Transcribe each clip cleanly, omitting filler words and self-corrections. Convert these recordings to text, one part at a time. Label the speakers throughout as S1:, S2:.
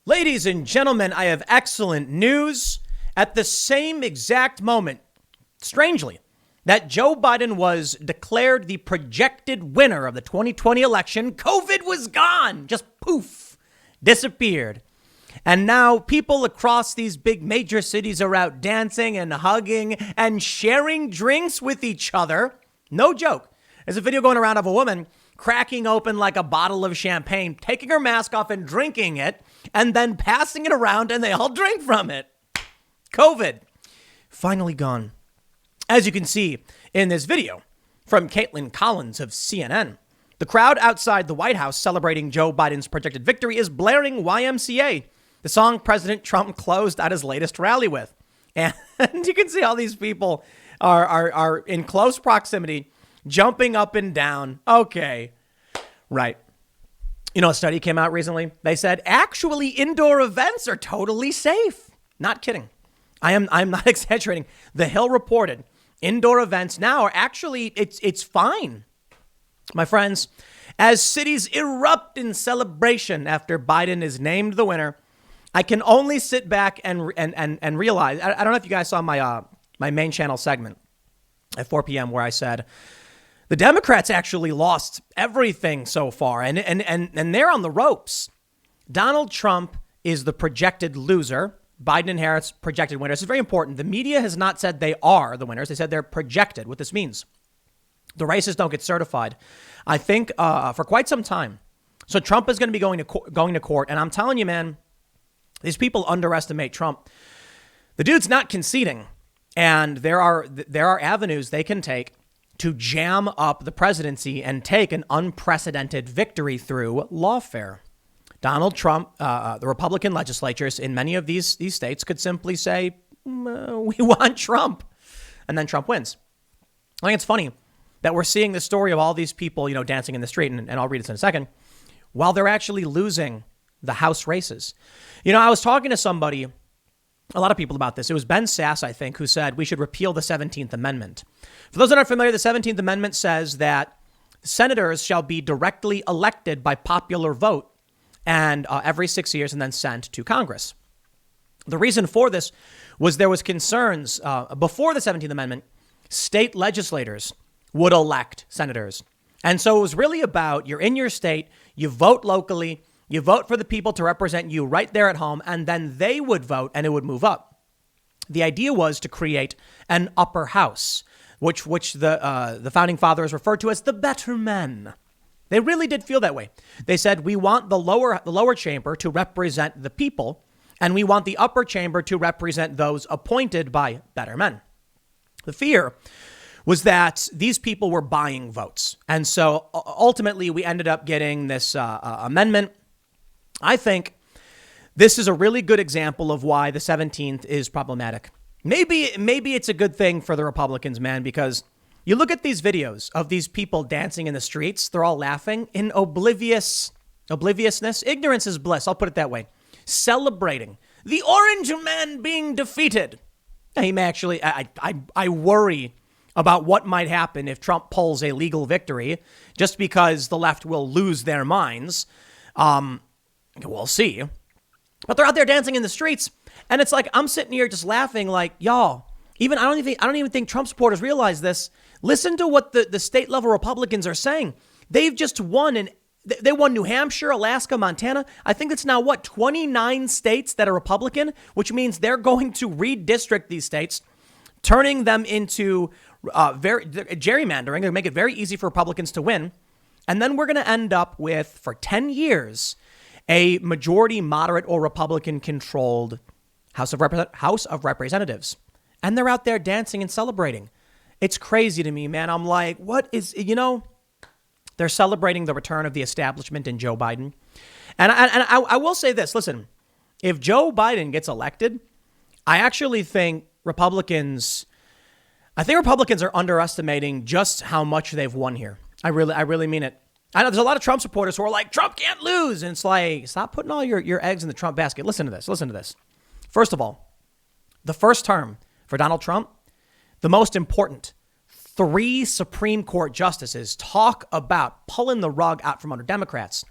S1: Ladies and gentlemen, I have excellent news. At the same exact moment, strangely, that Joe Biden was declared the projected winner of the 2020 election, COVID was gone. Just poof, disappeared. And now people across these big major cities are out dancing and hugging and sharing drinks with each other. No joke. There's a video going around of a woman cracking open like a bottle of champagne, taking her mask off and drinking it, and then passing it around, and they all drink from it. COVID, finally gone. As you can see in this video from Caitlin Collins of CNN, the crowd outside the White House celebrating Joe Biden's projected victory is blaring YMCA, the song President Trump closed out his latest rally with. And you can see all these people are in close proximity, jumping up and down. Okay, right. You know, a study came out recently. They said, actually, indoor events are totally safe. Not kidding. I'm not exaggerating. The Hill reported indoor events now are actually, it's fine. My friends, as cities erupt in celebration after Biden is named the winner, I can only sit back and realize, I don't know if you guys saw my main channel segment at 4 p.m. where I said, the Democrats actually lost everything so far, and they're on the ropes. Donald Trump is the projected loser. Biden and Harris projected winners. This is very important. The media has not said they are the winners. They said they're projected. What this means, the races don't get certified, I think, for quite some time. So Trump is going to be going to court. And I'm telling you, man, these people underestimate Trump. The dude's not conceding. And there are avenues they can take to jam up the presidency and take an unprecedented victory through lawfare. Donald Trump, the Republican legislatures in many of these states could simply say, we want Trump. And then Trump wins. I think it's funny that we're seeing the story of all these people, dancing in the street. And I'll read this in a second, while they're actually losing the House races. I was talking to somebody, a lot of people about this. It was Ben Sass, I think, who said we should repeal the 17th Amendment. For those that aren't familiar, the 17th Amendment says that senators shall be directly elected by popular vote and every 6 years and then sent to Congress. The reason for this was there was concerns before the 17th Amendment, state legislators would elect senators. And so it was really about you're in your state, you vote locally, you vote for the people to represent you right there at home, and then they would vote and it would move up. The idea was to create an upper house, which the founding fathers referred to as the better men. They really did feel that way. They said, we want the lower chamber to represent the people, and we want the upper chamber to represent those appointed by better men. The fear was that these people were buying votes. And so ultimately, we ended up getting this amendment. I think this is a really good example of why the 17th is problematic. Maybe it's a good thing for the Republicans, man, because you look at these videos of these people dancing in the streets. They're all laughing in obliviousness. Ignorance is bliss. I'll put it that way. Celebrating the orange man being defeated. He may actually, I worry about what might happen if Trump pulls a legal victory just because the left will lose their minds. We'll see. But they're out there dancing in the streets. And it's like, I'm sitting here just laughing like, y'all, I don't even think Trump supporters realize this. Listen to what the state level Republicans are saying. They've just won, and they won New Hampshire, Alaska, Montana. I think it's now 29 states that are Republican, which means they're going to redistrict these states, turning them into gerrymandering to make it very easy for Republicans to win. And then we're going to end up with, for 10 years, a majority moderate or Republican controlled House of Representatives. And they're out there dancing and celebrating. It's crazy to me, man. I'm like, what is, they're celebrating the return of the establishment in Joe Biden. And I will say this, listen, if Joe Biden gets elected, I actually think Republicans are underestimating just how much they've won here. I really mean it. I know there's a lot of Trump supporters who are like, Trump can't lose. And it's like, stop putting all your eggs in the Trump basket. Listen to this. First of all, the first term for Donald Trump, the most important, 3 Supreme Court justices talk about pulling the rug out from under Democrats.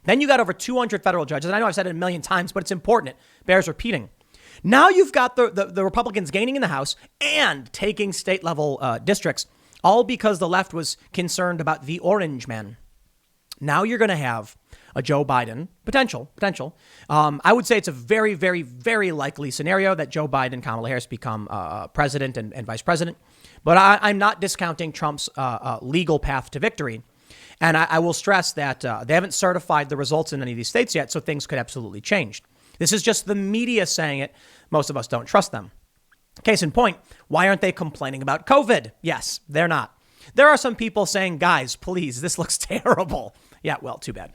S1: Then you got over 200 federal judges. And I know I've said it a million times, but it's important. It bears repeating. Now you've got the Republicans gaining in the House and taking state level districts, all because the left was concerned about the orange man. Now you're going to have a Joe Biden potential. I would say it's a very, very, very likely scenario that Joe Biden and Kamala Harris become president and vice president. But I'm not discounting Trump's legal path to victory. And I will stress that they haven't certified the results in any of these states yet, so things could absolutely change. This is just the media saying it. Most of us don't trust them. Case in point, why aren't they complaining about COVID? Yes, they're not. There are some people saying, guys, please, this looks terrible. Yeah, well, too bad.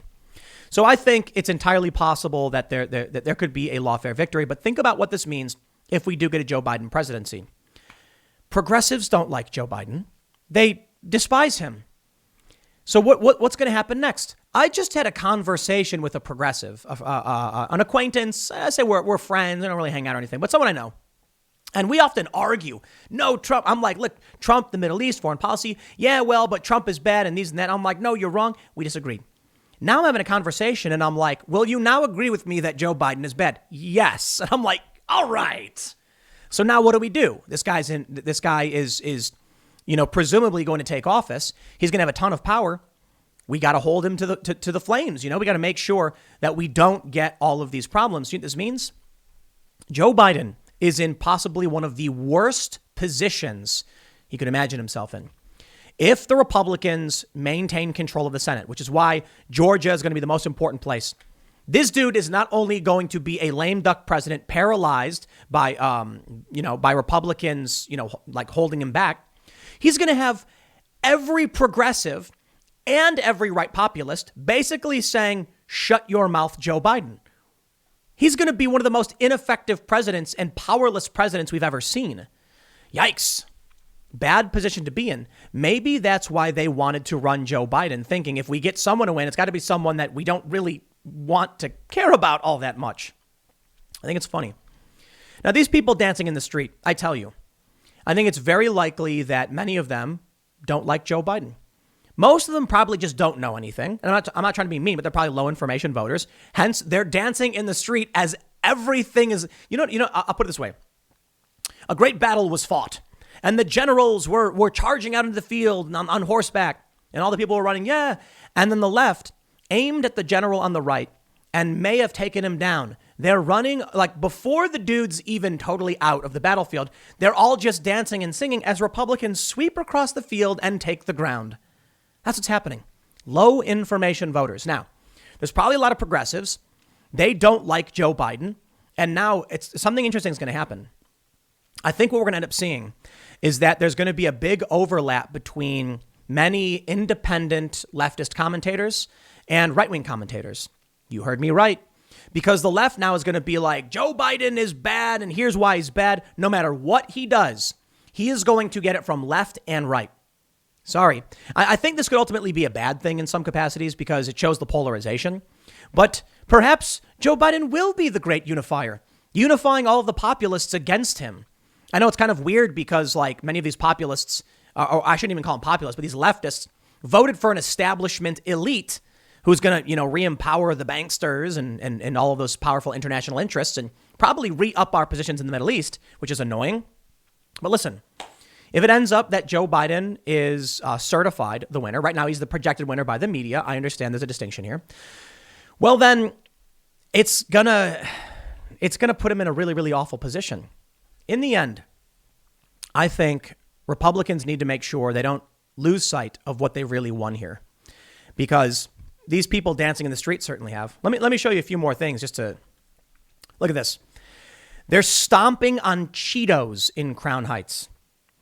S1: So I think it's entirely possible that there could be a lawfare victory. But think about what this means if we do get a Joe Biden presidency. Progressives don't like Joe Biden. They despise him. So what's going to happen next? I just had a conversation with a progressive, an acquaintance. I say we're friends. I don't really hang out or anything, but someone I know. And we often argue. No, Trump. I'm like, look, Trump, the Middle East, foreign policy. Yeah, well, but Trump is bad and these and that. I'm like, no, you're wrong. We disagree. Now I'm having a conversation and I'm like, will you now agree with me that Joe Biden is bad? Yes. And I'm like, all right. So now what do? This guy is presumably going to take office. He's going to have a ton of power. We got to hold him to the flames. We got to make sure that we don't get all of these problems. You know what this means? Joe Biden is in possibly one of the worst positions he could imagine himself in. If the Republicans maintain control of the Senate, which is why Georgia is going to be the most important place, this dude is not only going to be a lame duck president, paralyzed by Republicans, like holding him back. He's going to have every progressive and every right populist basically saying, shut your mouth, Joe Biden. He's going to be one of the most ineffective presidents and powerless presidents we've ever seen. Yikes. Bad position to be in. Maybe that's why they wanted to run Joe Biden, thinking if we get someone to win, it's got to be someone that we don't really want to care about all that much. I think it's funny. Now, these people dancing in the street, I tell you, I think it's very likely that many of them don't like Joe Biden. Most of them probably just don't know anything. And I'm not trying to be mean, but they're probably low information voters. Hence, they're dancing in the street as everything is, I'll put it this way. A great battle was fought and the generals were charging out into the field on horseback and all the people were running. Yeah. And then the left aimed at the general on the right and may have taken him down. They're running like before the dude's even totally out of the battlefield. They're all just dancing and singing as Republicans sweep across the field and take the ground. That's what's happening. Low information voters. Now, there's probably a lot of progressives. They don't like Joe Biden. And now it's something interesting is going to happen. I think what we're going to end up seeing is that there's going to be a big overlap between many independent leftist commentators and right-wing commentators. You heard me right. Because the left now is going to be like, Joe Biden is bad and here's why he's bad. No matter what he does, he is going to get it from left and right. Sorry. I think this could ultimately be a bad thing in some capacities because it shows the polarization. But perhaps Joe Biden will be the great unifier, unifying all of the populists against him. I know it's kind of weird because like many of these populists, or I shouldn't even call them populists, but these leftists voted for an establishment elite who's going to, re-empower the banksters and all of those powerful international interests and probably re-up our positions in the Middle East, which is annoying. But listen, if it ends up that Joe Biden is certified the winner, right now he's the projected winner by the media. I understand there's a distinction here. Well, then it's gonna put him in a really, really awful position. In the end, I think Republicans need to make sure they don't lose sight of what they really won here, because these people dancing in the street certainly have. Let me show you a few more things just to look at this. They're stomping on Cheetos in Crown Heights.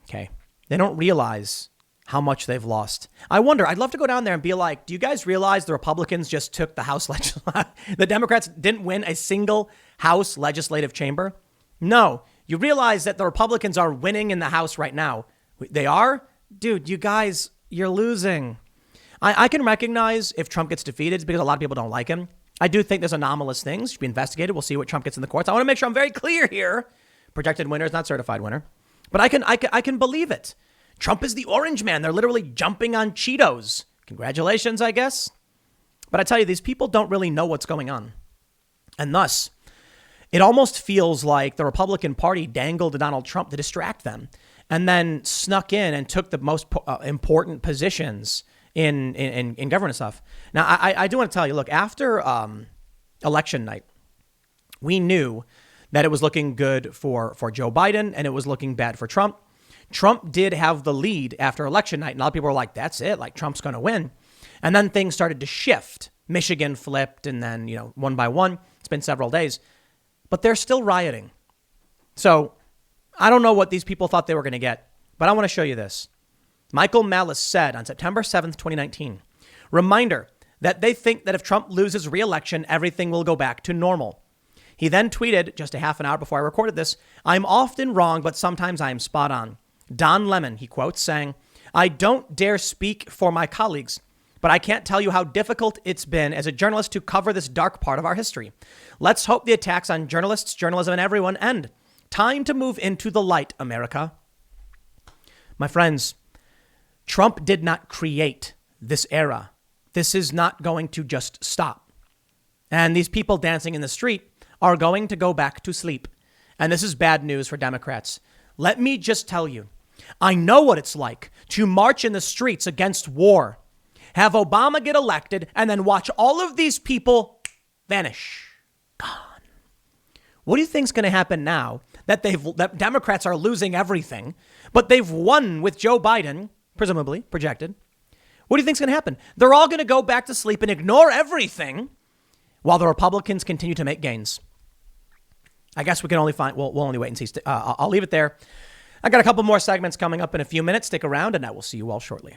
S1: Okay. They don't realize how much they've lost. I wonder, I'd love to go down there and be like, do you guys realize the Republicans just took the House the Democrats didn't win a single House legislative chamber? No. You realize that the Republicans are winning in the House right now. They are? Dude, you guys, you're losing. I can recognize if Trump gets defeated, it's because a lot of people don't like him. I do think there's anomalous things should be investigated. We'll see what Trump gets in the courts. I want to make sure I'm very clear here. Projected winner is not certified winner. But I can believe it. Trump is the orange man. They're literally jumping on Cheetos. Congratulations, I guess. But I tell you, these people don't really know what's going on. And thus, it almost feels like the Republican Party dangled Donald Trump to distract them and then snuck in and took the most important positions in government stuff. Now, I do want to tell you, look, after election night, we knew that it was looking good for Joe Biden and it was looking bad for Trump. Trump did have the lead after election night. And a lot of people were like, that's it, like Trump's going to win. And then things started to shift. Michigan flipped and then, one by one, it's been several days, but they're still rioting. So I don't know what these people thought they were going to get, but I want to show you this. Michael Malice said on September 7th, 2019, reminder that they think that if Trump loses re-election, everything will go back to normal. He then tweeted just a half an hour before I recorded this, I'm often wrong, but sometimes I am spot on. Don Lemon, he quotes, saying, I don't dare speak for my colleagues, but I can't tell you how difficult it's been as a journalist to cover this dark part of our history. Let's hope the attacks on journalists, journalism, and everyone end. Time to move into the light, America. My friends, Trump did not create this era. This is not going to just stop. And these people dancing in the street are going to go back to sleep. And this is bad news for Democrats. Let me just tell you, I know what it's like to march in the streets against war, have Obama get elected, and then watch all of these people vanish. Gone. What do you think's going to happen now that that Democrats are losing everything, but they've won with Joe Biden, presumably projected? What do you think's going to happen? They're all going to go back to sleep and ignore everything while the Republicans continue to make gains. I guess we can only we'll only wait and see. I'll leave it there. I got a couple more segments coming up in a few minutes. Stick around and I will see you all shortly.